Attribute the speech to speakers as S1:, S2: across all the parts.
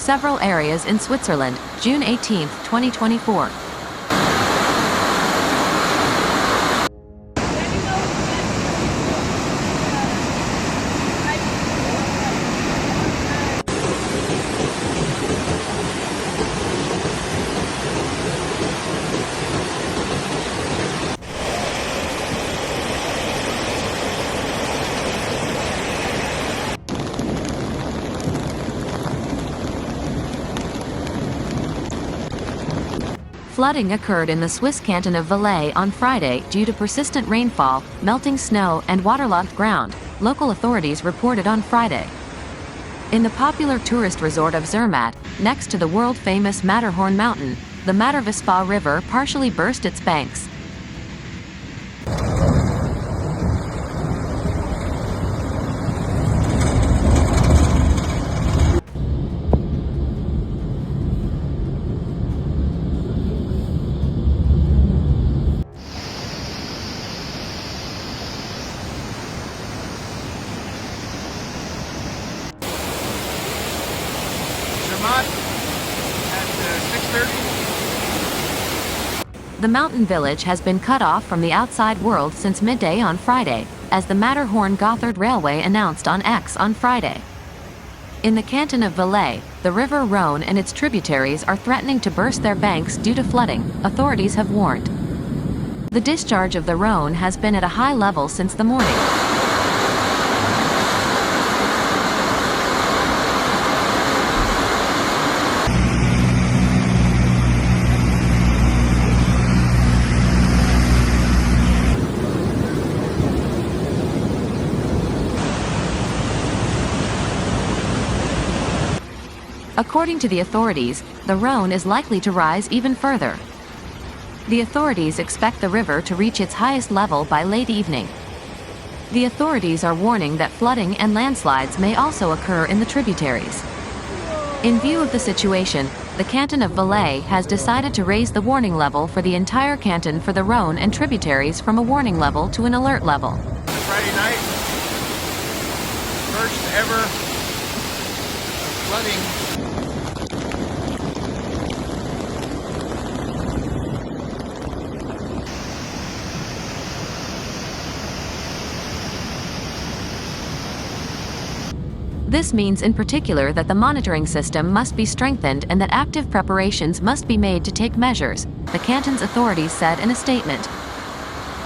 S1: several areas in Switzerland, June 18, 2024. Flooding occurred in the Swiss canton of Valais on Friday due to persistent rainfall, melting snow, and waterlogged ground, local authorities reported on Friday. In the popular tourist resort of Zermatt, next to the world-famous Matterhorn mountain, the Vispa River partially burst its banks.
S2: At 6:30.
S1: The mountain village has been cut off from the outside world since midday on Friday, as the Matterhorn-Gotthard Railway announced on X on Friday. In the canton of Valais, the River Rhone and its tributaries are threatening to burst their banks due to flooding, authorities have warned. The discharge of the Rhone has been at a high level since the morning. According to the authorities, the Rhone is likely to rise even further. The authorities expect the river to reach its highest level by late evening. The authorities are warning that flooding and landslides may also occur in the tributaries. In view of the situation, the canton of Valais has decided to raise the warning level for the entire canton for the Rhone and tributaries from a warning level to an alert level.
S2: Friday night, first ever flooding.
S1: This means in particular that the monitoring system must be strengthened and that active preparations must be made to take measures, the canton's authorities said in a statement.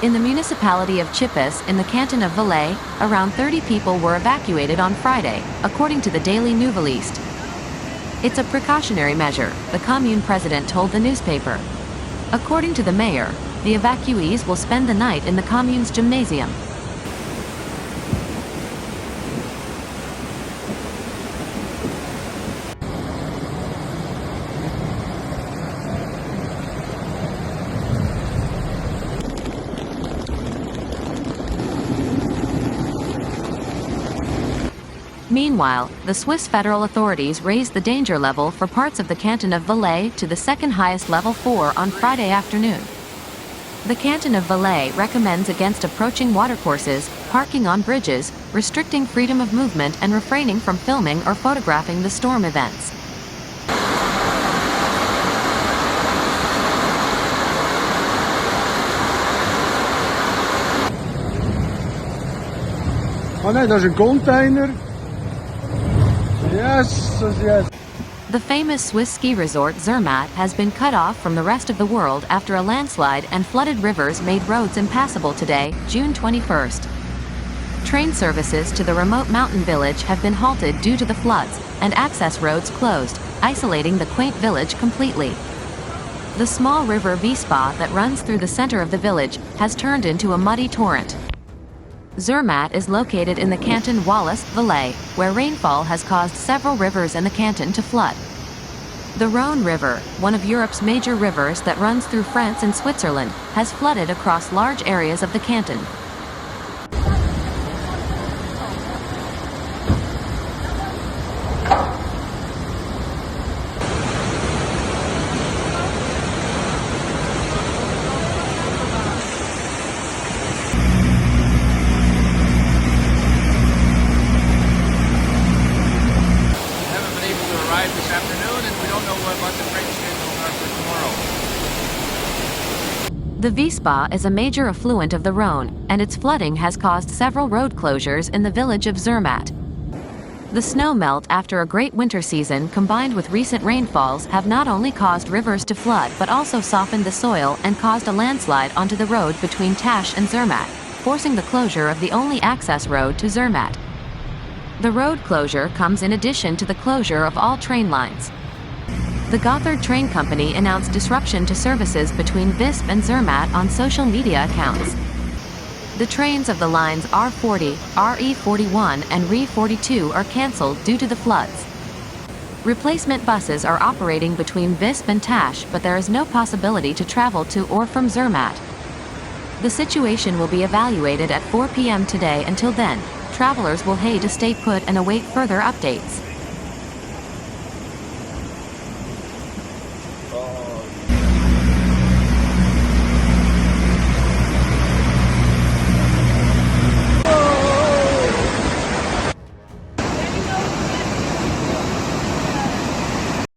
S1: In the municipality of Chippis in the canton of Valais, around 30 people were evacuated on Friday, according to the Daily Nouvelliste. It's a precautionary measure, the commune president told the newspaper. According to the mayor, the evacuees will spend the night in the commune's gymnasium. Meanwhile, the Swiss federal authorities raised the danger level for parts of the canton of Valais to the second highest level 4 on Friday afternoon. The canton of Valais recommends against approaching watercourses, parking on bridges, restricting freedom of movement and refraining from filming or photographing the storm events.
S3: Oh nee, dat is een container. Yes, yes.
S1: The famous Swiss ski resort Zermatt has been cut off from the rest of the world after a landslide and flooded rivers made roads impassable today, June 21st. Train services to the remote mountain village have been halted due to the floods, and access roads closed, isolating the quaint village completely. The small river Vispa that runs through the center of the village has turned into a muddy torrent. Zermatt is located in the canton Valais, where rainfall has caused several rivers in the canton to flood. The Rhone River, one of Europe's major rivers that runs through France and Switzerland, has flooded across large areas of the canton.
S2: This afternoon.
S1: The Vispa is a major affluent of the Rhône, and its flooding has caused several road closures in the village of Zermatt. The snow melt after a great winter season combined with recent rainfalls have not only caused rivers to flood but also softened the soil and caused a landslide onto the road between Tash and Zermatt, forcing the closure of the only access road to Zermatt. The road closure comes in addition to the closure of all train lines. The Gotthard Train Company announced disruption to services between Visp and Zermatt on social media accounts. The trains of the lines R40, RE41 and RE42 are cancelled due to the floods. Replacement buses are operating between Visp and Tash, but there is no possibility to travel to or from Zermatt. The situation will be evaluated at 4 p.m. today. Until then, travelers will have to stay put and await further updates.